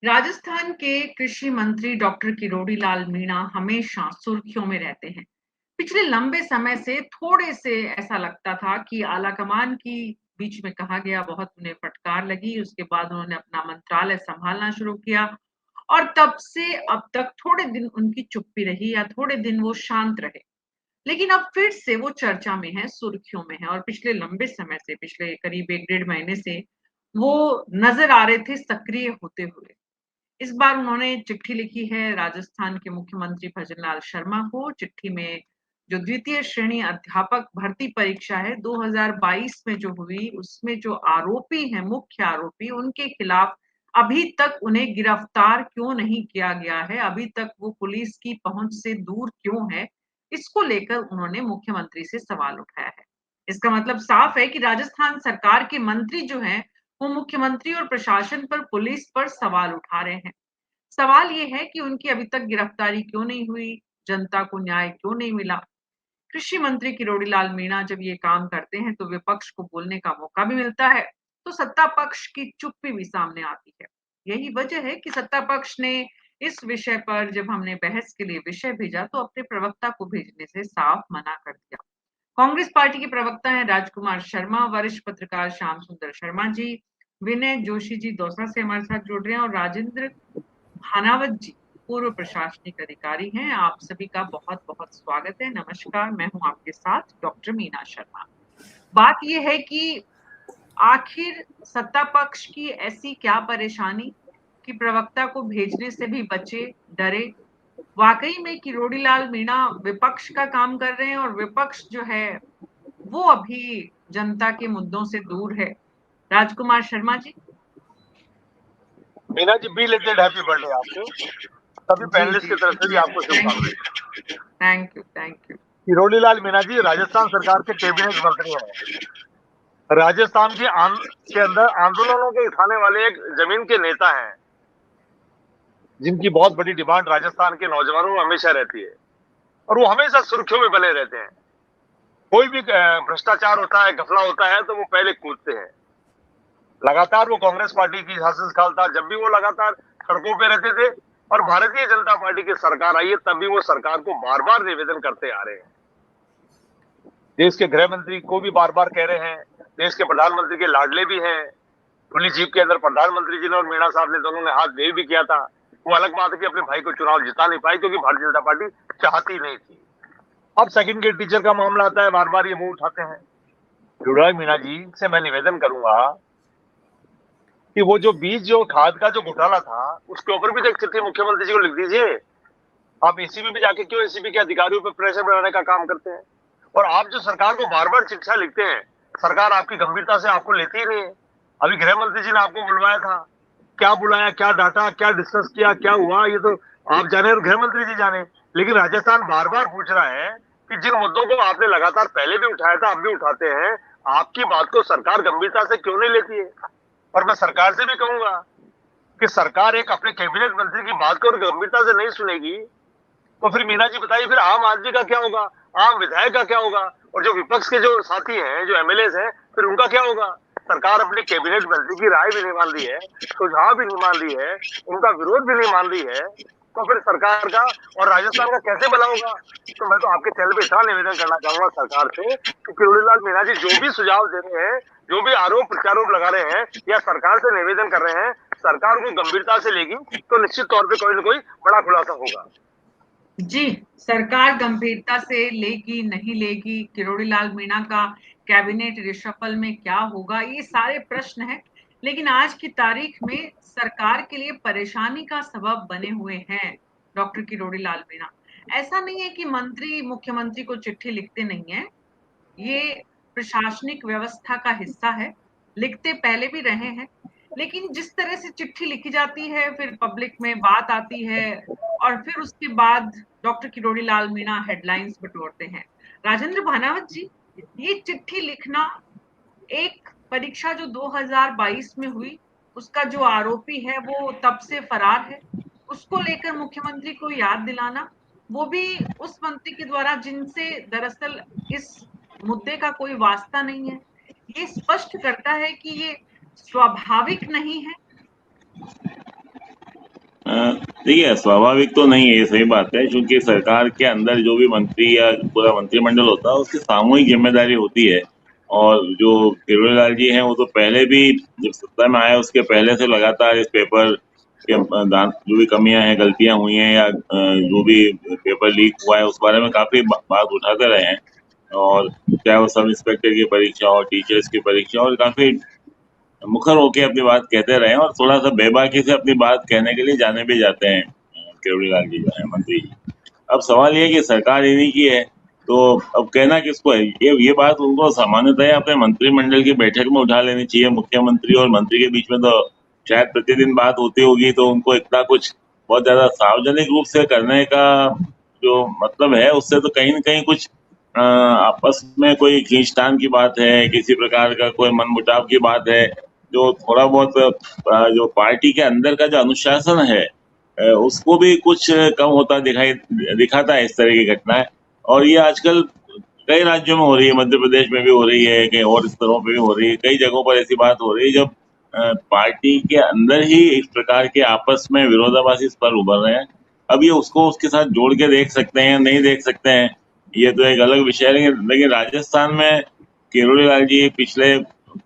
राजस्थान के कृषि मंत्री डॉक्टर किरोड़ी लाल मीणा हमेशा सुर्खियों में रहते हैं। पिछले लंबे समय से थोड़े से ऐसा लगता था कि आलाकमान की बीच में कहा गया बहुत उन्हें फटकार लगी। उसके बाद उन्होंने अपना मंत्रालय संभालना शुरू किया और तब से अब तक थोड़े दिन उनकी चुप्पी रही या थोड़े दिन वो शांत रहे। लेकिन अब फिर से वो चर्चा में है, सुर्खियों में है और पिछले लंबे समय से, पिछले करीब 1 डेढ़ महीने से वो नज़र आ रहे थे सक्रिय होते हुए। इस बार उन्होंने चिट्ठी लिखी है राजस्थान के मुख्यमंत्री भजनलाल शर्मा को। चिट्ठी में जो द्वितीय श्रेणी अध्यापक भर्ती परीक्षा है 2022 में जो हुई, उसमें जो आरोपी हैं, मुख्य आरोपी, उनके खिलाफ अभी तक उन्हें गिरफ्तार क्यों नहीं किया गया है, अभी तक वो पुलिस की पहुंच से दूर क्यों है, इसको लेकर उन्होंने मुख्यमंत्री से सवाल उठाया है। इसका मतलब साफ है कि राजस्थान सरकार के मंत्री जो हैं, वो मुख्यमंत्री और प्रशासन पर, पुलिस पर सवाल उठा रहे हैं। सवाल ये है कि उनकी अभी तक गिरफ्तारी क्यों नहीं हुई? जनता को न्याय क्यों नहीं मिला? कृषि मंत्री किरोड़ी लाल मीणा जब ये काम करते हैं तो विपक्ष को बोलने का मौका भी मिलता है, तो सत्ता पक्ष की चुप्पी भी सामने आती है। यही वजह है कि सत्ता पक्ष ने इस विषय पर जब हमने बहस के लिए विषय भेजा तो अपने प्रवक्ता को भेजने से साफ मना कर दिया। कांग्रेस पार्टी के प्रवक्ता हैं राजकुमार शर्मा, वरिष्ठ पत्रकार श्याम सुंदर शर्मा जी, विनय जोशी जी दौसा से हमारे साथ जुड़ रहे हैं और राजेंद्र भानावत जी पूर्व प्रशासनिक अधिकारी हैं। आप सभी का बहुत-बहुत स्वागत है। नमस्कार, मैं हूँ आपके साथ डॉक्टर मीना शर्मा। बात ये है कि आखिर सत्ता पक्ष की ऐसी क्या परेशानी कि प्रवक्ता को भेजने से भी बचे, डरे? वाक़ई में किरोड़ी लाल मीणा विपक्ष का काम कर रहे हैं और विपक्ष जो है वो अभी जनता के मुद्दों से दूर है। Rajkumar Sharma ji. Meena ji belated happy birthday आपको। सभी जी, पैनलिस्ट जी, की तरफ से भी आपको थैंक शुभकामनाएं। You, thank you, thank you. Kirodi Lal Meena ji Rajasthan सरकार के कैबिनेट मंत्री हैं। राजस्थान के अंदर आंदोलनों के उठाने वाले एक जमीन के नेता हैं, जिनकी बहुत बड़ी डिमांड राजस्थान के नौजवानों में हमेशा रहती है और वो हमेशा सुर्खियों में बने रहते हैं। कोई भी भ्रष्टाचार होता है, घपला होता है तो वो पहले कूदते हैं। लगातार वो कांग्रेस पार्टी की शासन था, जब भी वो लगातार सड़कों पे रहते थे और भारतीय जनता पार्टी की सरकार आई है तब भी वो सरकार को बार बार निवेदन करते आ रहे हैं। देश के गृह मंत्री को भी बार बार कह रहे हैं, देश के प्रधानमंत्री के लाडले भी हैं। खुली जीप के अंदर प्रधानमंत्री जी ने और मीणा साहब ने दोनों ने हाथ दे भी किया था। वो अलग बात है कि अपने भाई को चुनाव जिता नहीं पाई क्योंकि भारतीय जनता पार्टी चाहती नहीं थी। अब सेकंड ग्रेड टीचर का मामला आता है, बार बार ये मुंह उठाते हैं। जुड़ा मीणा जी से मैं निवेदन करूंगा कि वो जो बीज जो खाद का जो घोटाला था उसके ऊपर भी एक चिट्ठी मुख्यमंत्री जी को लिख दीजिए। आप एसीबी में जाके क्यों एसीबी के अधिकारियों पर प्रेशर बनाने का काम करते हैं? और आप जो सरकार को बार बार चिट्ठियां लिखते हैं, सरकार आपकी गंभीरता से आपको लेती ही नहीं है। अभी गृह मंत्री जी ने आपको बुलवाया था, क्या बुलाया, क्या डाटा, क्या डिस्कस किया, क्या हुआ, ये तो आप जाने और गृह मंत्री जी जाने। लेकिन राजस्थान बार बार पूछ रहा है कि जिन मुद्दों को आपने लगातार पहले भी उठाया था, अब भी उठाते हैं, आपकी बात को सरकार गंभीरता से क्यों नहीं लेती है? और मैं सरकार से भी कहूंगा कि सरकार एक अपने कैबिनेट मंत्री की बात को गंभीरता से नहीं सुनेगी तो फिर मीना जी बताइए, फिर आम आदमी का क्या होगा, आम विधायक का क्या होगा, और जो विपक्ष के जो साथी हैं, जो एमएलए हैं, फिर उनका क्या होगा? सरकार अपने कैबिनेट मंत्री की राय भी नहीं मान रही है, सुझाव भी नहीं मान रही है, उनका विरोध भी नहीं मान रही है, तो फिर सरकार का और राजस्थान का कैसे भला होगा? तो मैं तो आपके चैनल पे इतना निवेदन करना चाहूंगा सरकार से कि किरोड़ीलाल मीणा जी जो भी सुझाव दे रहे हैं, जो भी आरोप प्रत्यारोप लगा रहे हैं या सरकार से निवेदन कर रहे हैं, सरकार को गंभीरता से लेगी तो निश्चित तौर पर कोई ना कोई बड़ा खुलासा होगा। जी, सरकार गंभीरता से लेगी, नहीं लेगी, किरोड़ी लाल मीणा का कैबिनेट रिशफल में क्या होगा, ये सारे प्रश्न हैं। लेकिन आज की तारीख में सरकार के लिए परेशानी का सबब बने हुए हैं डॉक्टर किरोड़ी लाल मीणा। ऐसा नहीं है कि मंत्री मुख्यमंत्री को चिट्ठी लिखते नहीं हैं, ये प्रशासनिक व्यवस्था का हिस्सा है, लिखते पहले भी रहे हैं। लेकिन जिस तरह से चिट्ठी लिखी जाती है, फिर पब्लिक में बात आती है और फिर उसके बाद डॉक्टर किरोड़ी लाल मीणा हेडलाइंस बटोरते हैं। राजेंद्र भानावत जी, ये चिट्ठी लिखना, एक परीक्षा जो 2022 में हुई, उसका जो आरोपी है वो तब से फरार है, उसको लेकर मुख्यमंत्री को याद दिलाना, वो भी उस मंत्री के द्वारा जिनसे दरअसल इस मुद्दे का कोई वास्ता नहीं है, ये स्पष्ट करता है कि ये स्वाभाविक नहीं है। देखिए, स्वाभाविक तो नहीं है, ये सही बात है, क्योंकि सरकार के अंदर जो भी मंत्री या पूरा मंत्रिमंडल होता है, उसकी सामूहिक ज़िम्मेदारी होती है। और जो किरोड़ी लाल जी हैं, वो तो पहले भी जब सत्ता में आए, उसके पहले से लगातार इस पेपर के दान जो भी कमियाँ हैं, गलतियाँ हुई हैं या जो भी पेपर लीक हुआ है, उस बारे में काफ़ी बात उठाते रहे हैं। और चाहे वो सब इंस्पेक्टर की परीक्षा हो, टीचर्स की परीक्षा हो, और काफ़ी मुखर होके अपनी बात कहते रहे और थोड़ा-सा बेबाकी से अपनी बात कहने के लिए जाने भी जाते हैं किरोड़ी लाल जी जो हैं मंत्री जी। अब सवाल ये है कि सरकार इन्हीं की है, तो अब कहना किसको है? ये बात उनको सामान्यतः अपने मंत्रिमंडल की बैठक में उठा लेनी चाहिए। मुख्यमंत्री और मंत्री के बीच में तो शायद प्रतिदिन बात होती होगी, तो उनको इतना कुछ बहुत ज़्यादा सार्वजनिक रूप से करने का जो मतलब है, उससे तो कहीं न कहीं कुछ आपस में कोई खींचतान की बात है, किसी प्रकार का कोई मनमुटाव की बात है, जो थोड़ा बहुत जो पार्टी के अंदर का जो अनुशासन है उसको भी कुछ कम होता दिखाता है इस तरह की घटनाएं। और ये आजकल कई राज्यों में हो रही है, मध्य प्रदेश में भी हो रही है, कई और स्तरों पे भी हो रही है, कई जगहों पर ऐसी बात हो रही है जब पार्टी के अंदर ही इस प्रकार के आपस में विरोधाभासी स्वर उभर रहे हैं। अब ये उसको उसके साथ जोड़ के देख सकते हैं, नहीं देख सकते हैं, ये तो एक अलग विषय है। लेकिन राजस्थान में किरोड़ी लाल जी पिछले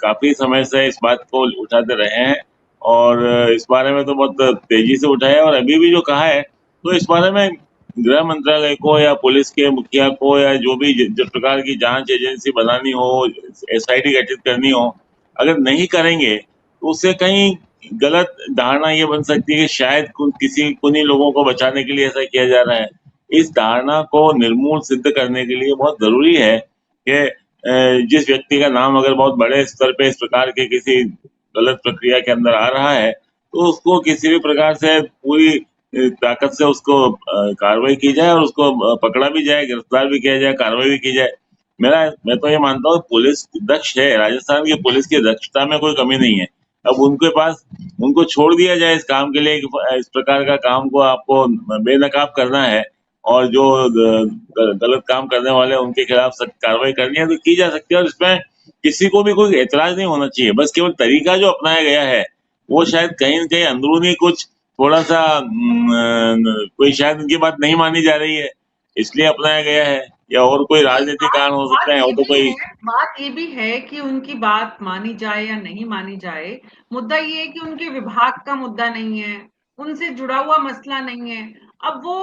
काफी समय से इस बात को उठाते रहे हैं और इस बारे में तो बहुत तेजी से उठाया, और अभी भी जो कहा है, तो इस बारे में गृह मंत्रालय को या पुलिस के मुखिया को या जो भी जिस प्रकार की जांच एजेंसी बनानी हो, एसआईटी गठित करनी हो, अगर नहीं करेंगे तो उससे कहीं गलत धारणा ये बन सकती है कि शायद किसी कुछ लोगों को बचाने के लिए ऐसा किया जा रहा है। इस धारणा को निर्मूल सिद्ध करने के लिए बहुत जरूरी है कि जिस व्यक्ति का नाम अगर बहुत बड़े स्तर पे इस प्रकार के किसी गलत प्रक्रिया के अंदर आ रहा है, तो उसको किसी भी प्रकार से पूरी ताकत से उसको कार्रवाई की जाए और उसको पकड़ा भी जाए, गिरफ्तार भी किया जाए, कार्रवाई भी की जाए। मैं तो ये मानता हूँ पुलिस दक्ष है, राजस्थान की पुलिस की दक्षता में कोई कमी नहीं है। अब उनके पास उनको छोड़ दिया जाए इस काम के लिए कि इस प्रकार का काम को आपको बेनकाब करना है और जो गलत काम करने वाले हैं उनके खिलाफ सख्त कार्रवाई करनी है तो की जा सकती है, और इसमें किसी को भी कोई एतराज नहीं होना चाहिए। बस केवल तरीका जो अपनाया गया है वो शायद कहीं न कहीं अंदरूनी कुछ थोड़ा-सा कोई शायद उनकी बात नहीं मानी जा रही है, इसलिए अपनाया गया है, या और कोई राजनीतिक कारण हो सकते हैं, और तो कोई बात ये भी है कि उनकी बात मानी जाए या नहीं मानी जाए, मुद्दा ये है कि उनके विभाग का मुद्दा नहीं है, उनसे जुड़ा हुआ मसला नहीं है। अब वो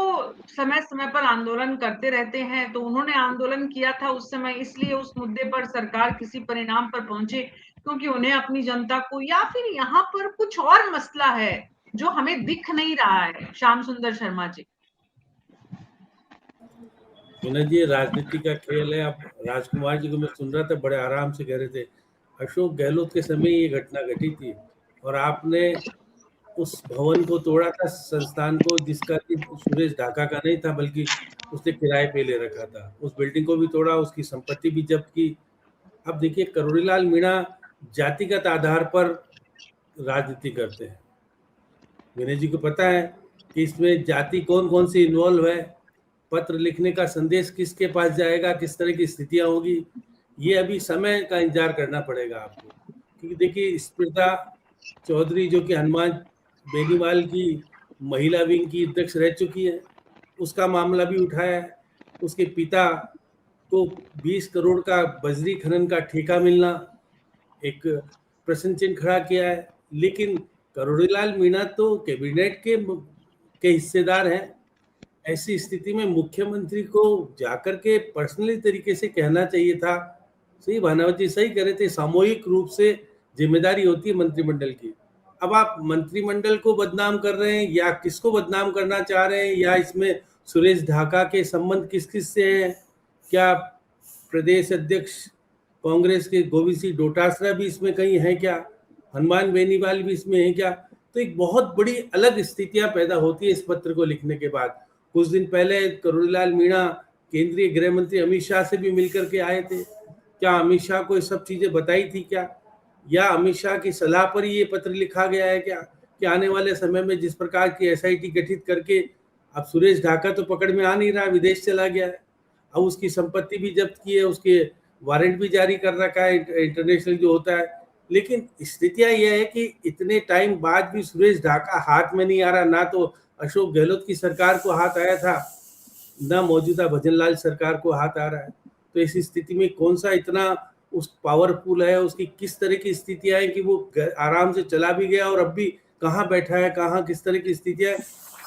समय-समय पर आंदोलन करते रहते हैं, तो उन्होंने आंदोलन किया था उस समय इसलिए उस मुद्दे पर सरकार किसी परिणाम पर पहुंचे क्योंकि उन्हें अपनी जनता को, या फिर यहाँ पर कुछ और मसला है जो हमें दिख नहीं रहा है। श्याम सुंदर शर्मा जी। विनोद जी, राजनीति का खेल है। अब राजकुमार जी को मैं सुन रहा था, बड़े आराम से कह रहे थे अशोक गहलोत के समय ये घटना घटी थी और आपने उस भवन को तोड़ा था, संस्थान को, जिसका कि सुरेश ढाका का नहीं था बल्कि उसने किराए पे ले रखा था। उस बिल्डिंग को भी तोड़ा, उसकी संपत्ति भी जब्त की। अब देखिए, किरोड़ी लाल मीणा जातिगत आधार पर राजनीति करते हैं। विनय जी को पता है कि इसमें जाति कौन कौन सी इन्वॉल्व है, पत्र लिखने का संदेश किसके पास जाएगा, किस तरह की स्थितियां होगी, ये अभी समय का इंतजार करना पड़ेगा आपको। क्योंकि देखिए, स्मृता चौधरी जो कि हनुमान बेनीवाल की महिला विंग की अध्यक्ष रह चुकी है, उसका मामला भी उठाया है। उसके पिता को 20 करोड़ का बजरी खनन का ठेका मिलना एक प्रश्न चिन्ह खड़ा किया है। लेकिन किरोड़ी लाल मीणा तो कैबिनेट के हिस्सेदार हैं। ऐसी स्थिति में मुख्यमंत्री को जाकर के पर्सनली तरीके से कहना चाहिए था। सही भानावती सही कह रहे थे, सामूहिक रूप से जिम्मेदारी होती है मंत्रिमंडल की। अब आप मंत्रिमंडल को बदनाम कर रहे हैं या किसको बदनाम करना चाह रहे हैं, या इसमें सुरेश ढाका के संबंध किस किस से हैं? क्या प्रदेश अध्यक्ष कांग्रेस के गोविंद सिंह डोटासरा भी इसमें कहीं है क्या? हनुमान बेनीवाल भी इसमें है क्या? तो एक बहुत बड़ी अलग स्थितियां पैदा होती है इस पत्र को लिखने के बाद। कुछ दिन पहले किरोड़ी लाल मीणा केंद्रीय गृह मंत्री अमित शाह से भी मिलकर के आए थे। क्या अमित शाह को ये सब चीजें बताई थी क्या, या अमित शाह की सलाह पर ही ये पत्र लिखा गया है क्या, कि आने वाले समय में जिस प्रकार की एसआईटी गठित करके, अब सुरेश ढाका तो पकड़ में आ नहीं रहा, विदेश चला गया है, अब उसकी संपत्ति भी जब्त की है, उसके वारंट भी जारी कर रखा है इंटरनेशनल जो होता है, लेकिन स्थितियां यह है कि इतने टाइम बाद भी सुरेश ढाका हाथ में नहीं आ रहा। ना तो अशोक गहलोत की सरकार को हाथ आया था, ना मौजूदा भजनलाल सरकार को हाथ आ रहा है। तो इस स्थिति में कौन सा इतना उस पावरफुल है, उसकी किस तरह की स्थितियां हैं कि वो आराम से चला भी गया और अब भी कहाँ बैठा है, कहाँ किस तरह की स्थितियां है,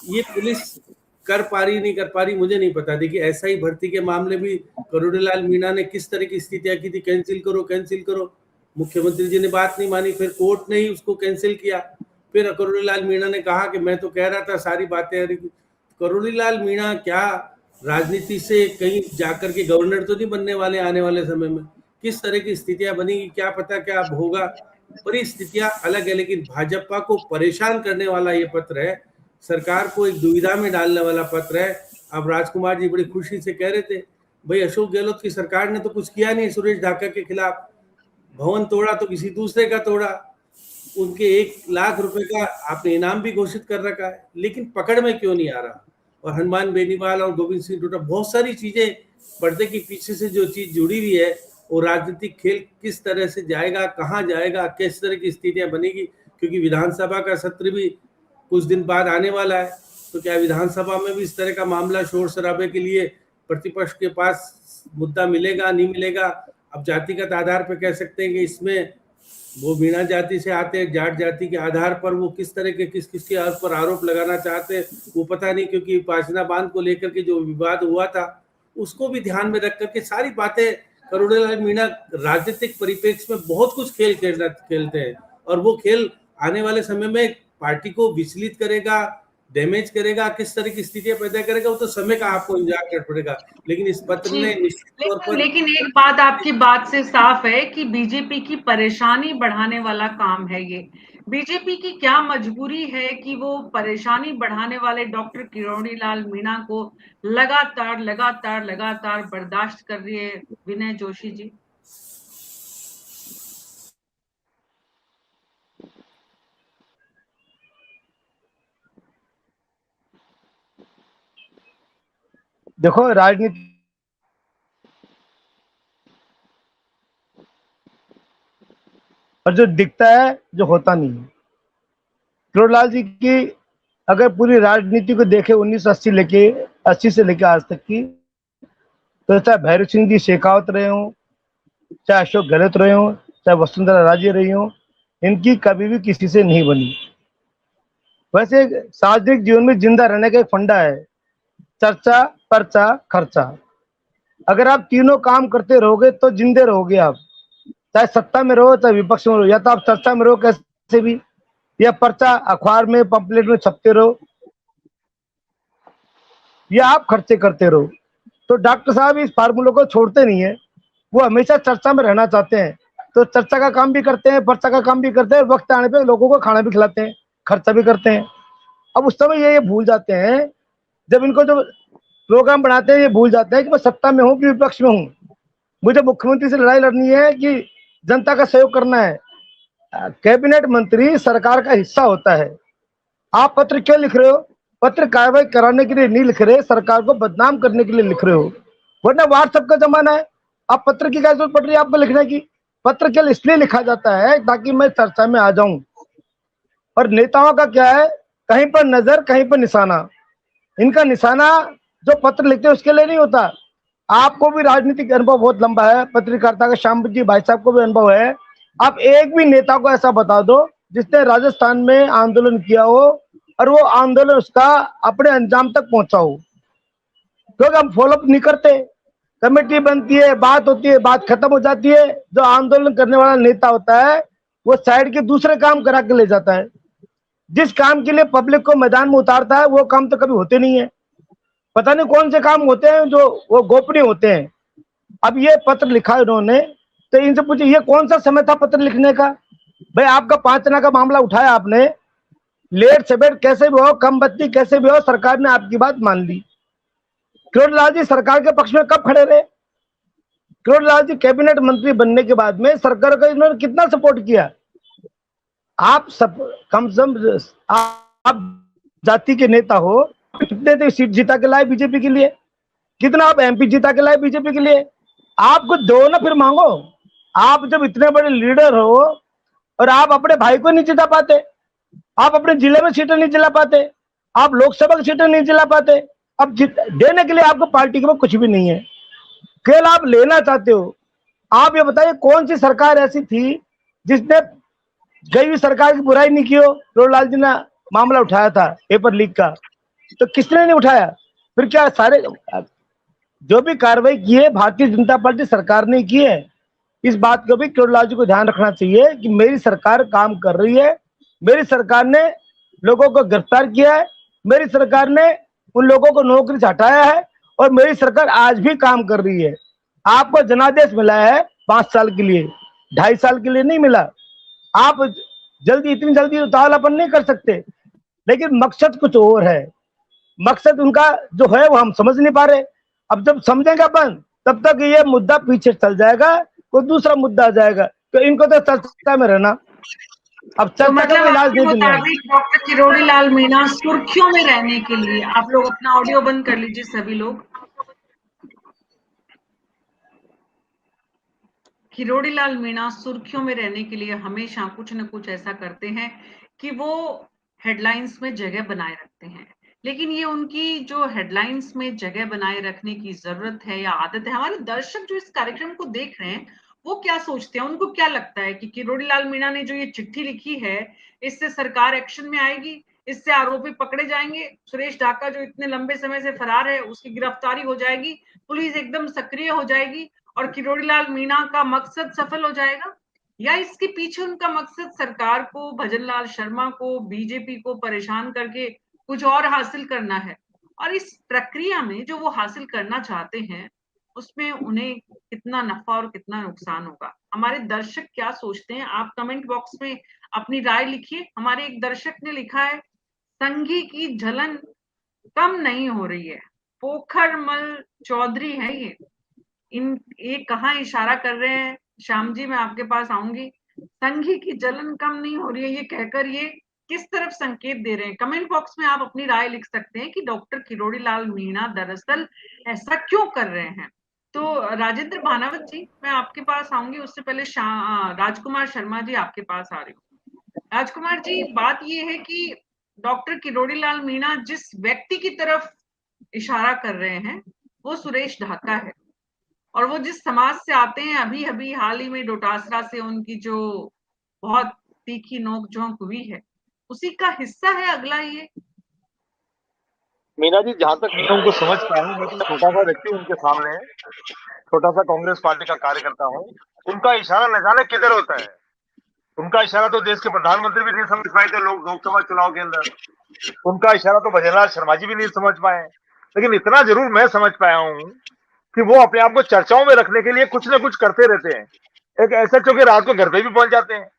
ये पुलिस कर पा रही नहीं कर पा रही मुझे नहीं पता। देखिए ऐसा ही भर्ती के मामले भी करोड़ीलाल मीणा ने किस तरह की स्थितियां की थी, कैंसिल करो कैंसिल करो, मुख्यमंत्री जी ने बात नहीं मानी, फिर कोर्ट ने ही उसको कैंसिल किया। फिर करोड़ीलाल मीणा ने कहा कि मैं तो कह रहा था सारी बातें। करोड़ीलाल मीणा क्या राजनीति से कहीं जाकर के गवर्नर तो नहीं बनने वाले आने वाले समय में। किस तरह की स्थितियां बनेगी क्या पता, क्या होगा, परिस्थितियां अलग है। लेकिन भाजपा को परेशान करने वाला ये पत्र है, सरकार को एक दुविधा में डालने वाला पत्र है। अब राजकुमार जी बड़ी खुशी से कह रहे थे भाई अशोक गहलोत की सरकार ने तो कुछ किया नहीं सुरेश ढाका के खिलाफ, भवन तोड़ा तो किसी दूसरे का तोड़ा, उनके 1 लाख रुपए का आपने इनाम भी घोषित कर रखा है, लेकिन पकड़ में क्यों नहीं आ रहा। और हनुमान बेनीवाल और गोविंद सिंह टोटा, बहुत सारी चीजें पर्दे के पीछे से जो चीज जुड़ी हुई है, वो राजनीतिक खेल किस तरह से जाएगा, कहाँ जाएगा, किस तरह की स्थितियां बनेगी, क्योंकि विधानसभा का सत्र भी कुछ दिन बाद आने वाला है। तो क्या विधानसभा में भी इस तरह का मामला शोर शराबे के लिए प्रतिपक्ष के पास मुद्दा मिलेगा नहीं मिलेगा। अब जातिगत आधार पर कह सकते हैं कि इसमें वो मीणा जाति से आते हैं, जाट जाति के आधार पर वो किस तरह के किसके पर आरोप लगाना चाहते हैं वो पता नहीं, क्योंकि पाचना बांध को लेकर के जो विवाद हुआ था उसको भी ध्यान में रख करके सारी बातें करोड़ीलाल मीणा राजनीतिक परिप्रेक्ष्य में बहुत कुछ खेल खेलते हैं, और वो खेल आने वाले समय में पार्टी को विचलित करेगा, डैमेज करेगा, किस तरह की स्थितियां पैदा करेगा वो तो समय का आपको इंतजार करना पड़ेगा। लेकिन इस पत्र ने निश्चित तौर पर लेकिन एक बात आपकी बात से साफ है कि बीजेपी की परेशानी बढ़ाने वाला काम है ये। बीजेपी की क्या मजबूरी है कि वो परेशानी बढ़ाने वाले डॉक्टर किरोड़ीलाल मीणा को लगातार लगातार लगातार बर्दाश्त कर रही है। विनय जोशी जी, देखो राजनीति और जो दिखता है जो होता नहीं है। किरोड़ीलाल जी की अगर पूरी राजनीति को देखे 1980 से लेके आज तक की, तो चाहे भैरव सिंह जी शेखावत रहे हो, चाहे अशोक गहलोत रहे हो, चाहे वसुंधरा राजे रही हो, इनकी कभी भी किसी से नहीं बनी। वैसे सार्वजनिक जीवन में जिंदा रहने का एक फंडा है, चर्चा, पर्चा, खर्चा। अगर आप तीनों काम करते रहोगे तो जिंदे रहोगे आप, चाहे सत्ता में रहो चाहे विपक्ष में रहो। या तो आप चर्चा में रहो कैसे भी, या पर्चा अखबार में पंपलेट में छपते रहो, या आप खर्चे करते रहो। तो डॉक्टर साहब इस फार्मूले को छोड़ते नहीं है, वो हमेशा चर्चा में रहना चाहते हैं। तो चर्चा का काम भी करते हैं, पर्चा का काम भी करते हैं, वक्त आने पे लोगों को खाना भी खिलाते हैं, खर्चा भी करते हैं। अब उस समय ये भूल जाते हैं, जब इनको जो प्रोग्राम बनाते हैं ये भूल जाते हैं कि मैं सत्ता में हूँ कि विपक्ष में हूँ। मुझे मुख्यमंत्री से लड़ाई लड़नी है कि जनता का सहयोग करना है। कैबिनेट मंत्री सरकार का हिस्सा होता है। आप पत्र क्यों लिख रहे हो? पत्र कार्रवाई कराने के लिए नहीं लिख रहे, सरकार को बदनाम करने के लिए लिख रहे हो। वरना व्हाट्सएप का जमाना है, आप पत्र की क्या जरूरत पड़ रही है आपको लिखने की? पत्र केवल इसलिए लिखा जाता है ताकि मैं चर्चा में आ जाऊं। और नेताओं का क्या है, कहीं पर नजर कहीं पर निशाना। इनका निशाना जो पत्र लिखते हैं उसके लिए नहीं होता। आपको भी राजनीतिक अनुभव बहुत लंबा है, पत्रकारिता का, श्याम जी भाई साहब को भी अनुभव है। आप एक भी नेता को ऐसा बता दो जिसने राजस्थान में आंदोलन किया हो और वो आंदोलन उसका अपने अंजाम तक पहुंचा हो, क्योंकि हम फॉलोअप नहीं करते। कमेटी बनती है, बात होती है, बात खत्म हो जाती है। जो आंदोलन करने वाला नेता होता है वो साइड के दूसरे काम करा के ले जाता है। जिस काम के लिए पब्लिक को मैदान में उतारता है वो काम तो कभी होते नहीं है। पता नहीं कौन से काम होते हैं जो वो गोपनीय होते हैं। अब ये पत्र लिखा इन्होंने, तो इनसे पूछे ये कौन सा समय था पत्र लिखने का? भाई आपका 5 जना का मामला उठाया आपने, लेट सवेर कैसे भी हो, कम बत्ती कैसे भी हो, सरकार ने आपकी बात मान ली। किरोड़ीलाल जी सरकार के पक्ष में कब खड़े रहे? किरोड़ीलाल जी कैबिनेट मंत्री बनने के बाद में सरकार का इन्होंने कितना सपोर्ट किया? आप सब कम से कम आप जाति के नेता हो, कितने सीट जीता के लाए बीजेपी के लिए? कितना आप एमपी जीता के लाए बीजेपी के लिए? आप कुछ दो ना फिर मांगो। आप जब इतने बड़े लीडर हो, और आप अपने भाई को नहीं जिता पाते, आप अपने जिले में सीटें नहीं जिला पाते, आप लोकसभा की सीटें नहीं जिला पाते। अब देने के लिए आपको पार्टी के पास कुछ भी नहीं है, केवल आप लेना चाहते हो। आप ये बताइए कौन सी सरकार ऐसी थी जिसने गई हुई सरकार की बुराई नहीं की हो? रोडलाल जी ने मामला उठाया था पेपर लीक का, तो किसने नहीं उठाया? फिर क्या सारे जो भी कार्रवाई की है भारतीय जनता पार्टी सरकार ने की है। इस बात को भी रोडलाल जी को ध्यान रखना चाहिए कि मेरी सरकार काम कर रही है, मेरी सरकार ने लोगों को गिरफ्तार किया है, मेरी सरकार ने उन लोगों को नौकरी से हटाया है, और मेरी सरकार आज भी काम कर रही है। आपको जनादेश मिला है 5 साल के लिए, 2.5 साल के लिए नहीं मिला। आप इतनी जल्दी उतावलापन नहीं कर सकते, लेकिन मकसद कुछ और है। मकसद उनका जो है वो हम समझ नहीं पा रहे। अब जब समझेंगे अपन, तब तक ये मुद्दा पीछे चल जाएगा, कोई दूसरा मुद्दा आ जाएगा। तो इनको तो चर्चा में रहना, अब तो चर्चा मतलब का इलाज आपके नहीं दुनिया में। मुताबिक डॉक्टर किरोड़ी लाल मीणा सुर्खियों में रहने के लिए, आप लोग अपना ऑडियो बंद कर लीजिए सभी लोग। किरोड़ी लाल मीणा सुर्खियों में रहने के लिए हमेशा कुछ न कुछ ऐसा करते हैं कि वो हेडलाइंस में जगह बनाए रखते हैं। लेकिन ये उनकी जो हेडलाइंस में जगह बनाए रखने की जरूरत है या आदत है, हमारे दर्शक जो इस कार्यक्रम को देख रहे हैं वो क्या सोचते हैं? उनको क्या लगता है कि किरोड़ी लाल मीणा ने जो ये चिट्ठी लिखी है, इससे सरकार एक्शन में आएगी, इससे आरोपी पकड़े जाएंगे, सुरेश ढाका जो इतने लंबे समय से फरार है उसकी गिरफ्तारी हो जाएगी, पुलिस एकदम सक्रिय हो जाएगी और किरोड़ी लाल मीणा का मकसद सफल हो जाएगा? या इसके पीछे उनका मकसद सरकार को, भजन लाल शर्मा को, बीजेपी को परेशान करके कुछ और हासिल करना है? और इस प्रक्रिया में जो वो हासिल करना चाहते हैं उसमें उन्हें कितना नफा और कितना नुकसान होगा? हमारे दर्शक क्या सोचते हैं? आप कमेंट बॉक्स में अपनी राय लिखिए। हमारे एक दर्शक ने लिखा है, संघी की जलन कम नहीं हो रही है। पोखरमल चौधरी है ये कहाँ इशारा कर रहे हैं? श्याम जी मैं आपके पास आऊंगी। संघी की जलन कम नहीं हो रही है, ये कहकर ये किस तरफ संकेत दे रहे हैं? कमेंट बॉक्स में आप अपनी राय लिख सकते हैं कि डॉक्टर किरोड़ी लाल मीणा दरअसल ऐसा क्यों कर रहे हैं। तो राजेंद्र भानावत जी मैं आपके पास आऊंगी, उससे पहले राजकुमार शर्मा जी आपके पास आ रही हूँ। राजकुमार जी, बात ये है कि डॉक्टर किरोड़ी लाल मीणा जिस व्यक्ति की तरफ इशारा कर रहे हैं वो सुरेश ढाका है, और वो जिस समाज से आते हैं, अभी अभी हाल ही में डोटासरा से उनकी जो बहुत तीखी नोकझोंक हुई है उसी का हिस्सा है अगला ये। मीना जी, जहां तक मैं उनको समझ पाया हूँ, मैं तो छोटा सा व्यक्ति उनके सामने, छोटा सा कांग्रेस पार्टी का कार्यकर्ता हूँ। उनका इशारा न जाने किधर होता है। उनका इशारा तो देश के प्रधानमंत्री भी नहीं समझ पाए थे लोकसभा चुनाव के अंदर। उनका इशारा तो भजनलाल शर्मा जी भी नहीं समझ पाए। लेकिन इतना जरूर मैं समझ पाया हूँ कि वो अपने आप को चर्चाओं में रखने के लिए कुछ न कुछ करते रहते हैं। एक एसएचओ के रात को घर पे भी पहुंच जाते हैं,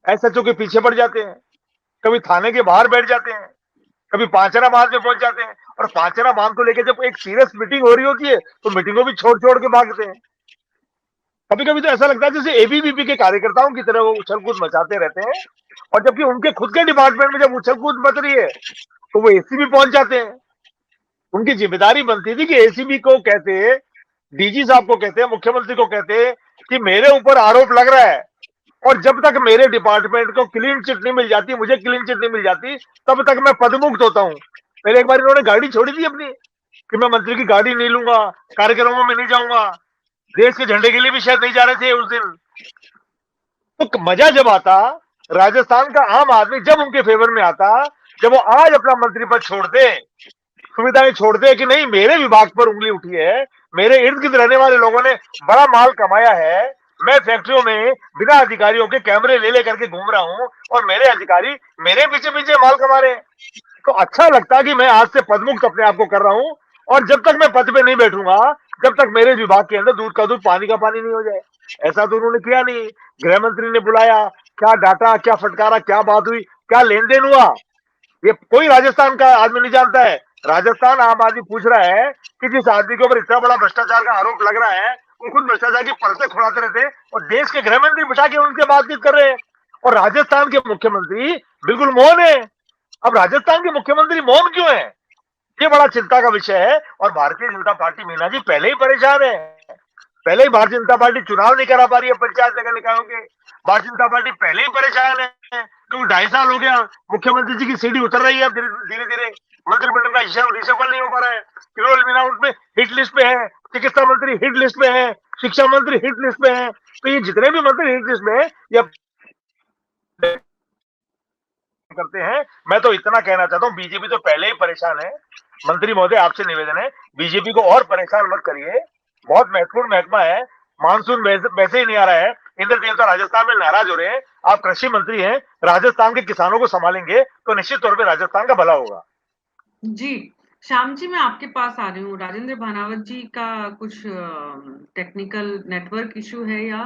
एसएचओ के पीछे पड़ जाते हैं, कभी थाने के बाहर बैठ जाते हैं, कभी पांचरा बांध में पहुंच जाते हैं, और पांचरा बांध को लेकर जब एक सीरियस मीटिंग हो रही होती है तो मीटिंगों भी छोड़ छोड़ के भागते हैं। कभी कभी तो ऐसा लगता है जैसे एबीवीपी के कार्यकर्ताओं की तरह वो उछल कूद मचाते रहते हैं, और जबकि उनके खुद के डिपार्टमेंट में जब उछल कूद मच रही है तो वो एसीबी पहुंच जाते हैं। उनकी जिम्मेदारी बनती थी कि एसीबी को कहते, डीजी साहब को कहते, मुख्यमंत्री को कहते कि मेरे ऊपर आरोप लग रहा है, और जब तक मेरे डिपार्टमेंट को क्लीन चिट नहीं मिल जाती, मुझे क्लीन चिट नहीं मिल जाती, तब तक मैं पदमुक्त होता हूं। पहले एक बार इन्होंने गाड़ी छोड़ी थी अपनी कि मैं मंत्री की गाड़ी नहीं लूंगा, कार्यक्रमों में नहीं जाऊंगा, देश के झंडे के लिए भी शायद नहीं जा रहे थे उस दिन। तो मजा जब आता, राजस्थान का आम आदमी जब उनके फेवर में आता, जब वो आज अपना मंत्री पद छोड़ दे, सुविधाएं छोड़ दे कि नहीं मेरे विभाग पर उंगली उठी है, मेरे इर्द गिर्द रहने वाले लोगों ने बड़ा माल कमाया है, मैं फैक्ट्रियों में बिना अधिकारियों के कैमरे ले लेकर के घूम रहा हूं और मेरे अधिकारी मेरे पीछे पीछे माल कमा रहे हैं, तो अच्छा लगता कि मैं आज से पदमुक्त अपने आप को कर रहा हूं, और जब तक मैं पद पे नहीं बैठूंगा, जब तक मेरे विभाग के अंदर दूध का दूध पानी का पानी नहीं हो जाए। ऐसा तो उन्होंने किया नहीं। गृह मंत्री ने बुलाया, क्या डाटा, क्या फटकारा, क्या बात हुई, क्या लेन देन हुआ, ये कोई राजस्थान का आदमी नहीं जानता है। राजस्थान आम आदमी पूछ रहा है कि जिस आदमी के ऊपर इतना बड़ा भ्रष्टाचार का आरोप लग रहा है, वो खुद भ्रष्टाचार की परतें खुलाते रहते हैं और देश के गृह मंत्री बिठा के उनसे बातचीत कर रहे हैं, और राजस्थान के मुख्यमंत्री बिल्कुल मौन है। अब राजस्थान के मुख्यमंत्री मौन क्यों है, ये बड़ा चिंता का विषय है। और भारतीय जनता पार्टी, मीना जी, पहले ही परेशान है। पहले ही भारतीय जनता पार्टी चुनाव नहीं करा पा रही है पंचायत नगर निकायों के। भारतीय जनता पार्टी पहले ही परेशान है, क्योंकि 2.5 साल हो गया मुख्यमंत्री जी की सीढ़ी उतर रही है धीरे धीरे। मंत्रिमंडल का रिशफल नहीं हो पा रहा है। किरोड़ी मीणा उसमें हिट लिस्ट पे है, चिकित्सा मंत्री हिट लिस्ट पे है, शिक्षा मंत्री हिट लिस्ट पे है। तो ये जितने भी मंत्री हिट लिस्ट में है या करते हैं। मैं तो इतना कहना चाहता हूँ, बीजेपी तो पहले ही परेशान है। मंत्री महोदय आपसे निवेदन है, बीजेपी को और परेशान मत करिए। बहुत महत्वपूर्ण महकमा है, मानसून वैसे ही नहीं आ रहा है, इंद्र देवता राजस्थान में नाराज हो रहे हैं। आप कृषि मंत्री हैं, राजस्थान के किसानों को संभालेंगे तो निश्चित तौर पर राजस्थान का भला होगा। जी श्याम जी, मैं आपके पास आ रही हूँ। राजेंद्र भानावत जी का कुछ टेक्निकल नेटवर्क इशू है या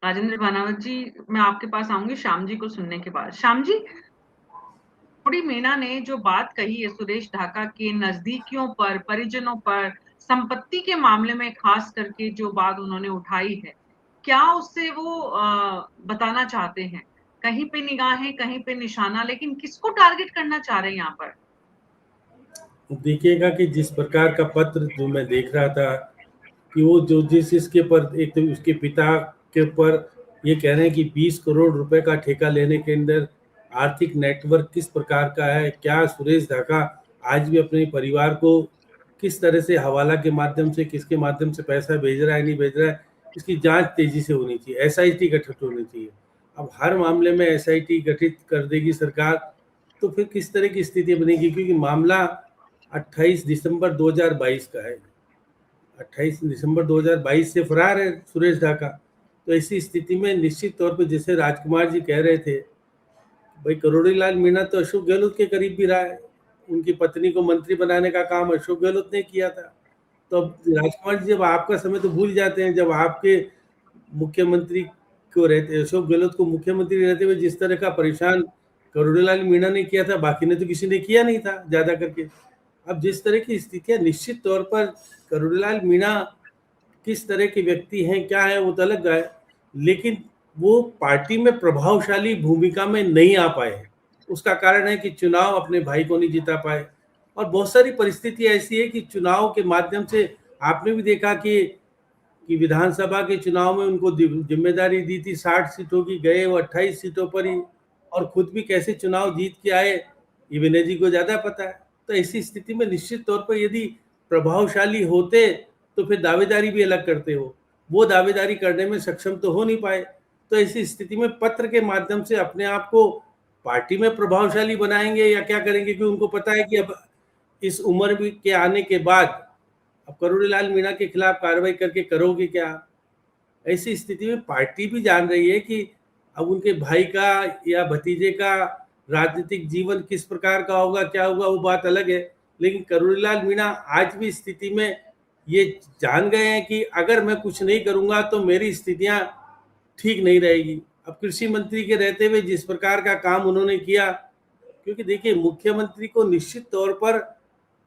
राजेंद्र भानावत जी, मैं आपके पास आऊंगी श्याम जी को सुनने के बाद। श्याम जी, किरोड़ी मीणा ने जो बात कही है सुरेश ढाका के नजदीकियों पर, परिजनों पर, संपत्ति के मामले में खास करके जो बात उन्होंने उठाई है, क्या उससे वो बताना चाहते हैं? कहीं पे निगाहें, कहीं पे निशाना, लेकिन किसको टारगेट करना चाह रहे हैं यहाँ पर? देखिएगा कि जिस प्रकार का पत्र जो मैं देख रहा था कि वो जो जिस इसके पर, एक तो उसके पिता के ऊपर ये कह रहे हैं कि 20 करोड़ रुपए का ठेका लेने के अंदर आर्थिक नेटवर्क किस प्रकार का है, क्या सुरेश ढाका आज भी अपने परिवार को किस तरह से हवाला के माध्यम से, किसके माध्यम से पैसा भेज रहा है, नहीं भेज रहा है, इसकी जांच तेजी से होनी चाहिए। एसआईटी गठित होनी चाहिए। अब हर मामले में एसआईटी गठित कर देगी सरकार तो फिर किस तरह की स्थिति बनेगी, क्योंकि मामला 28 दिसंबर 2022 का है। 28 दिसंबर 2022 से फरार है सुरेश ढाका। तो ऐसी स्थिति में निश्चित तौर पर, जैसे राजकुमार जी कह रहे थे, भाई किरोड़ी लाल मीणा तो अशोक गहलोत के करीब भी रहा है, उनकी पत्नी को मंत्री बनाने का काम अशोक गहलोत ने किया था। तो अब राजकुमार जी जब आपका समय तो भूल जाते हैं, जब आपके मुख्यमंत्री को रहते, अशोक गहलोत को मुख्यमंत्री रहते हुए जिस तरह का परेशान किरोड़ी लाल मीणा ने किया था, बाकी ने तो किसी ने किया नहीं था ज्यादा करके। अब जिस तरह की स्थितियां, निश्चित तौर पर किरोड़ी लाल मीणा किस तरह के व्यक्ति हैं, क्या है, वो तो अलग है, लेकिन वो पार्टी में प्रभावशाली भूमिका में नहीं आ पाए। उसका कारण है कि चुनाव अपने भाई को नहीं जिता पाए, और बहुत सारी परिस्थिति ऐसी है कि चुनाव के माध्यम से आपने भी देखा कि विधानसभा के चुनाव में उनको जिम्मेदारी दी थी 60 सीटों की, गए वो 28 सीटों पर ही, और खुद भी कैसे चुनाव जीत के आए ये विनय जी को ज्यादा पता है। तो ऐसी स्थिति में निश्चित तौर पर यदि प्रभावशाली होते तो फिर दावेदारी भी अलग करते हो, वो दावेदारी करने में सक्षम तो हो नहीं पाए। तो ऐसी स्थिति में पत्र के माध्यम से अपने आप को पार्टी में प्रभावशाली बनाएंगे या क्या करेंगे, क्योंकि उनको पता है कि अब इस उम्र के आने के बाद अब किरोड़ी लाल मीणा के खिलाफ कार्रवाई करके करोगे क्या। ऐसी स्थिति में पार्टी भी जान रही है कि अब उनके भाई का या भतीजे का राजनीतिक जीवन किस प्रकार का होगा, क्या होगा, वो बात अलग है। लेकिन किरोड़ी लाल मीणा आज भी स्थिति में ये जान गए हैं कि अगर मैं कुछ नहीं करूंगा तो मेरी स्थितियां ठीक नहीं रहेगी। अब कृषि मंत्री के रहते हुए जिस प्रकार का काम उन्होंने किया, क्योंकि देखिए मुख्यमंत्री को निश्चित तौर पर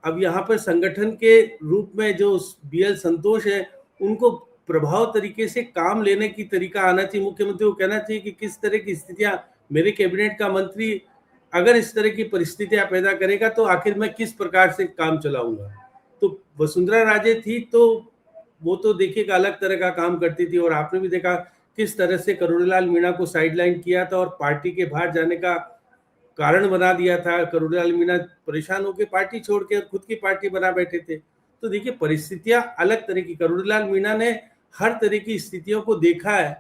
अब यहाँ पर संगठन के रूप में जो बीएल संतोष है, उनको प्रभाव तरीके से काम लेने की तरीका आना चाहिए। मुख्यमंत्री को कहना चाहिए कि किस तरह की स्थितियां, मेरे कैबिनेट का मंत्री अगर इस तरह की परिस्थितियां पैदा करेगा तो आखिर मैं किस प्रकार से काम चलाऊंगा। तो वसुंधरा राजे थी तो वो तो देखिएगा अलग तरह का काम करती थी, और आपने भी देखा किस तरह से किरोड़ी लाल मीणा को साइडलाइन किया था और पार्टी के बाहर जाने का कारण बना दिया था। किरोड़ी लाल मीणा परेशान होकर पार्टी छोड़ के खुद की पार्टी बना बैठे थे। तो देखिए परिस्थितियां अलग तरह की, किरोड़ी लाल मीणा ने हर तरह की स्थितियों को देखा है,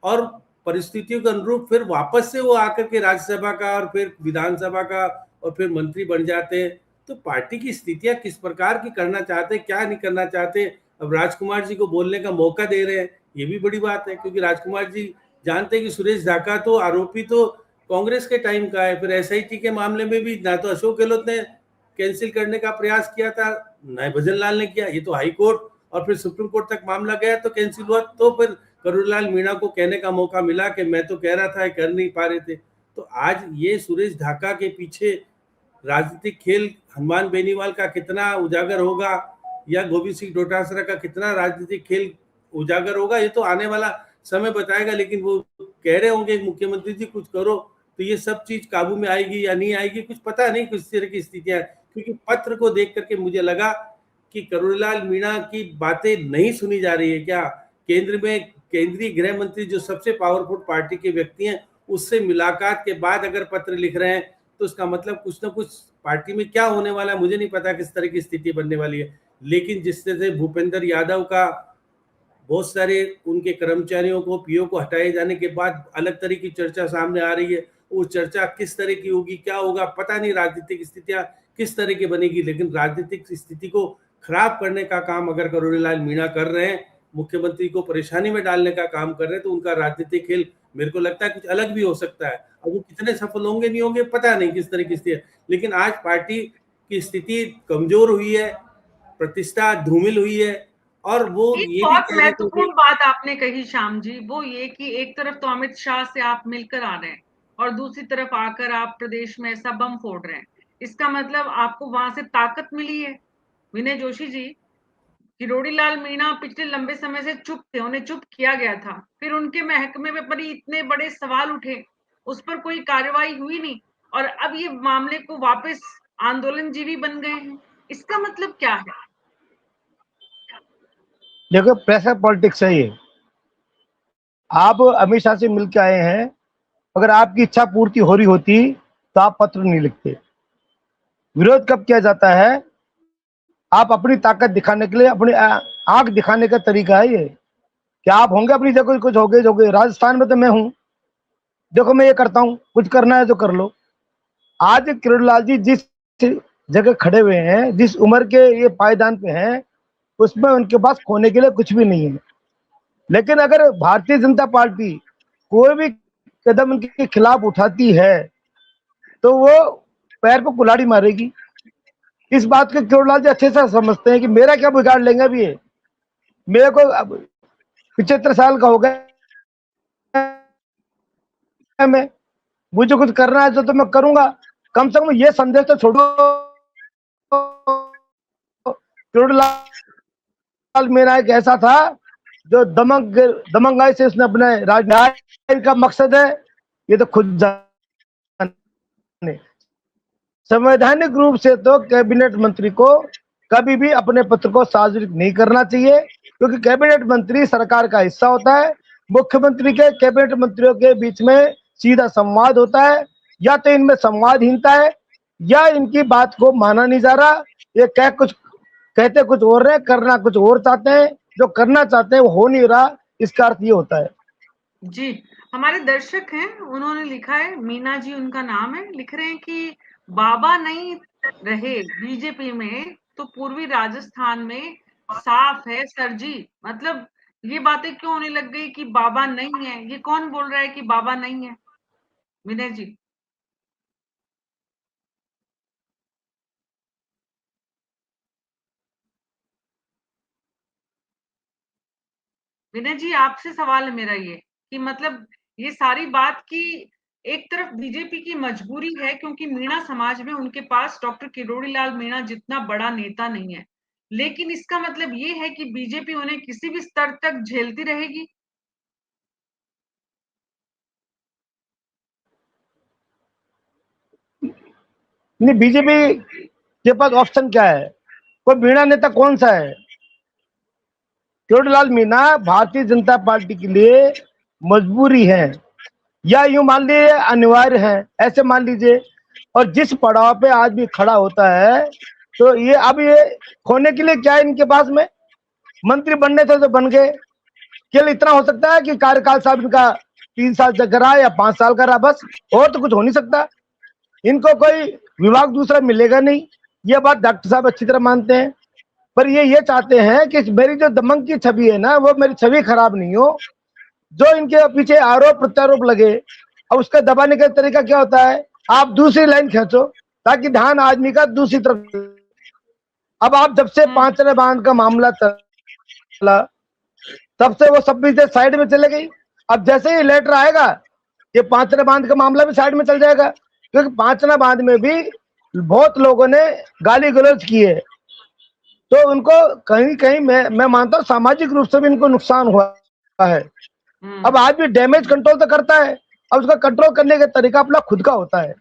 और परिस्थितियों के अनुरूप फिर वापस से वो आकर के राज्यसभा का और फिर विधानसभा का और फिर मंत्री बन जाते हैं। तो पार्टी की स्थितियां किस प्रकार की करना चाहते, क्या नहीं करना चाहते, अब राजकुमार जी को बोलने का मौका दे रहे हैं, ये भी बड़ी बात है। क्योंकि राजकुमार जी जानते हैं कि सुरेश ढाका तो आरोपी तो कांग्रेस के टाइम का है, फिर एसआईटी के मामले में भी ना तो अशोक गहलोत ने कैंसिल करने का प्रयास किया था, ना भजन लाल ने किया, ये तो हाई कोर्ट और फिर सुप्रीम कोर्ट तक मामला गया तो कैंसिल हुआ। तो फिर किरोड़ी लाल मीणा को कहने का मौका मिला कि मैं तो कह रहा था, कर नहीं पा रहे थे। तो आज ये सुरेश ढाका के पीछे राजनीतिक खेल हनुमान बेनीवाल का कितना उजागर होगा या गोविंद सिंह डोटासरा का कितना राजनीतिक खेल उजागर होगा, ये तो आने वाला समय बताएगा। लेकिन वो कह रहे होंगे मुख्यमंत्री जी कुछ करो, तो ये सब चीज काबू में आएगी या नहीं आएगी कुछ पता नहीं, किस तरह की स्थितियां। क्योंकि पत्र को देख करके मुझे लगा कि किरोड़ी लाल मीणा की बातें नहीं सुनी जा रही है क्या, केंद्र में केंद्रीय गृह मंत्री जो सबसे पावरफुल पार्टी के व्यक्ति हैं, उससे मुलाकात के बाद अगर पत्र लिख रहे हैं तो उसका मतलब कुछ ना कुछ पार्टी में क्या होने वाला है मुझे नहीं पता किस तरह की स्थिति बनने वाली है। लेकिन जिस तरह से भूपेंद्र यादव का बहुत सारे उनके कर्मचारियों को पीओ को हटाए जाने के बाद अलग तरह की चर्चा सामने आ रही है, वो चर्चा किस तरह की होगी, क्या होगा पता नहीं, राजनीतिक स्थितियां किस तरह की बनेगी। लेकिन राजनीतिक स्थिति को खराब करने का काम अगर किरोड़ीलाल मीणा कर रहे हैं, मुख्यमंत्री को परेशानी में डालने का काम कर रहे हैं, तो उनका राजनीतिक खेल मेरे को लगता है कुछ अलग भी हो सकता है। अब वो कितने सफल होंगे नहीं होंगे पता नहीं किस तरह की स्थिति है, लेकिन आज पार्टी की स्थिति कमजोर हुई है, प्रतिष्ठा धूमिल हुई है। और वो एक बहुत महत्वपूर्ण बात आपने कही श्याम जी, वो ये कि एक तरफ तो अमित शाह से आप मिलकर आ रहे हैं और दूसरी तरफ आकर आप प्रदेश में ऐसा बम फोड़ रहे हैं। इसका मतलब आपको वहां से ताकत मिली है। विनय जोशी जी, किरोड़ीलाल मीणा पिछले लंबे समय से चुप थे, उन्हें चुप किया गया था, फिर उनके महकमे में पर इतने बड़े सवाल उठे, उस पर कोई कार्रवाई हुई नहीं, और अब ये मामले को वापस आंदोलनजीवी बन गए हैं। इसका मतलब क्या है? देखो, प्रेशर पॉलिटिक्स है ये। आप अमित शाह से मिलकर आए हैं, अगर आपकी इच्छा पूर्ति हो रही होती तो आप पत्र नहीं लिखते। विरोध कब किया जाता है? आप अपनी ताकत दिखाने के लिए, अपनी आंख दिखाने का तरीका है ये। क्या आप होंगे अपनी जगह कुछ हो गए? राजस्थान में तो मैं हूं, देखो मैं ये करता हूं, कुछ करना है तो कर लो। आज किरोड़ीलाल जी जिस जगह खड़े हुए हैं, जिस उम्र के ये पायदान पे हैं, उसमें उनके पास खोने के लिए कुछ भी नहीं है। लेकिन अगर भारतीय जनता पार्टी कोई भी कदम उनके खिलाफ उठाती है तो वो पैर पर कुल्हाड़ी मारेगी। इस बात को किरोड़ीलाल जी अच्छे से समझते हैं कि मेरा क्या बिगाड़ लेंगे अभी ये। मेरे को 75 साल का हो गया, मैं मुझे कुछ करना है तो मैं करूंगा। कम से कम ये संदेश तो छोड़ो, किरोड़ीलाल मीणा एक ऐसा था जो दमंगाई से उसने अपने राजनीति का मकसद है ये तो खुद जाने। संवैधानिक रूप से तो कैबिनेट मंत्री को कभी भी अपने पत्र को सार्वजनिक नहीं करना चाहिए, क्योंकि कैबिनेट मंत्री सरकार का हिस्सा होता है। मुख्यमंत्री के कैबिनेट मंत्रियों के बीच में सीधा संवाद होता है, या तो इनमें संवादहीनता है या इनकी बात को माना नहीं जा रहा। ये कहते कुछ और रहे, करना कुछ और चाहते हैं, जो करना चाहते हैं वो हो नहीं रहा। इसका अर्थ ये होता है। जी, हमारे दर्शक हैं, उन्होंने लिखा है, मीना जी उनका नाम है, लिख रहे हैं कि बाबा नहीं रहे बीजेपी में तो पूर्वी राजस्थान में साफ है सर जी। मतलब ये बातें क्यों होने लग गई कि बाबा नहीं है? ये कौन बोल रहा है कि बाबा नहीं है? विनय जी। विनय जी, आपसे सवाल है मेरा ये कि मतलब ये सारी बात की एक तरफ बीजेपी की मजबूरी है क्योंकि मीणा समाज में उनके पास डॉक्टर किरोड़ीलाल मीणा जितना बड़ा नेता नहीं है, लेकिन इसका मतलब ये है कि बीजेपी उन्हें किसी भी स्तर तक झेलती रहेगी? नहीं, बीजेपी के पास ऑप्शन क्या है? कोई मीणा नेता कौन सा है? किरोड़ीलाल मीणा भारतीय जनता पार्टी के लिए मजबूरी है, या यूं मान लीजिए अनिवार्य है, ऐसे मान लीजिए। और जिस पड़ाव पे आदमी खड़ा होता है, तो ये अब ये खोने के लिए क्या है इनके पास में? मंत्री बनने थे तो बन गए, केवल इतना हो सकता है कि कार्यकाल साहब इनका 3 साल तक रहा या 5 साल का रहा, बस, और तो कुछ हो नहीं सकता। इनको कोई विभाग दूसरा मिलेगा नहीं, ये बात डॉक्टर साहब अच्छी तरह मानते हैं। पर ये चाहते हैं कि मेरी जो दमंग की छवि है ना, वो मेरी छवि खराब नहीं हो। जो इनके पीछे आरोप प्रत्यारोप लगे, अब उसका दबाने का तरीका क्या होता है? आप दूसरी लाइन खींचो ताकि ध्यान आदमी का दूसरी तरफ। अब आप जब से पांचने बांध का मामला चला, तब से वो सब भी साइड में चले गई। अब जैसे ही लेटर आएगा, ये पांचने बांध का मामला भी साइड में चल जाएगा, क्योंकि पांचना बांध में भी बहुत लोगों ने गाली गलौज की है। तो उनको कहीं कहीं मैं मानता हूँ सामाजिक रूप से भी इनको नुकसान हुआ है। अब आदमी डैमेज कंट्रोल तो करता है, अब उसका कंट्रोल करने का तरीका अपना खुद का होता है।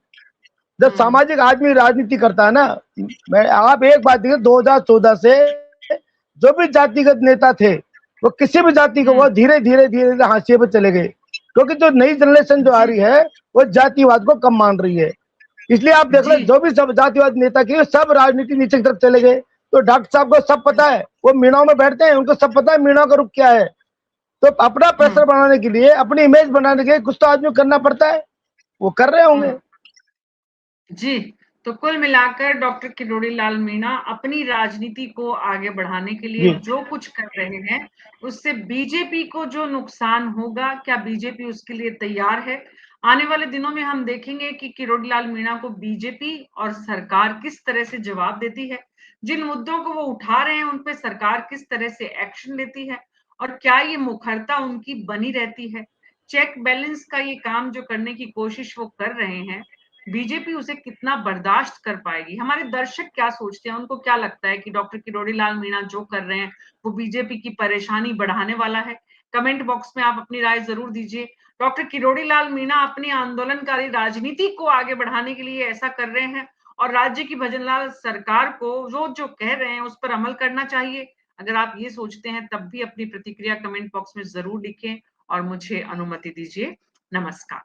जब सामाजिक आदमी राजनीति करता है ना, आप एक बात देखिए, 2014 से जो भी जातिगत नेता थे वो किसी भी जाति को वो धीरे धीरे धीरे धीरे हाशिए पे चले गए, क्योंकि जो नई जनरेशन जो आ रही है वो जातिवाद को कम मान रही है। इसलिए आप देख लो जो भी सब जातिवाद नेता की सब राजनीति नीचे की तरफ चले गए। तो डॉक्टर साहब को सब पता है, वो मीणाओं में बैठते हैं, उनको सब पता है मीणाओं का रुख क्या है। तो अपना प्रेशर बनाने के लिए, अपनी इमेज बनाने के लिए कुछ तो आदमी करना पड़ता है, वो कर रहे होंगे। जी, तो कुल मिलाकर डॉक्टर किरोड़ी लाल मीणा अपनी राजनीति को आगे बढ़ाने के लिए जो कुछ कर रहे हैं उससे बीजेपी को जो नुकसान होगा, क्या बीजेपी उसके लिए तैयार है? आने वाले दिनों में हम देखेंगे कि किरोड़ी लाल मीणा को बीजेपी और सरकार किस तरह से जवाब देती है, जिन मुद्दों को वो उठा रहे हैं उन पे सरकार किस तरह से एक्शन लेती है, और क्या ये मुखरता उनकी बनी रहती है। चेक बैलेंस का ये काम जो करने की कोशिश वो कर रहे हैं, बीजेपी उसे कितना बर्दाश्त कर पाएगी। हमारे दर्शक क्या सोचते हैं, उनको क्या लगता है कि डॉक्टर किरोड़ी लाल मीणा जो कर रहे हैं वो बीजेपी की परेशानी बढ़ाने वाला है? कमेंट बॉक्स में आप अपनी राय जरूर दीजिए। डॉक्टर किरोड़ी लाल मीणा अपनी आंदोलनकारी राजनीति को आगे बढ़ाने के लिए ऐसा कर रहे हैं और राज्य की भजनलाल सरकार को जो कह रहे हैं उस पर अमल करना चाहिए। अगर आप ये सोचते हैं तब भी अपनी प्रतिक्रिया कमेंट बॉक्स में जरूर लिखें और मुझे अनुमति दीजिए। नमस्कार।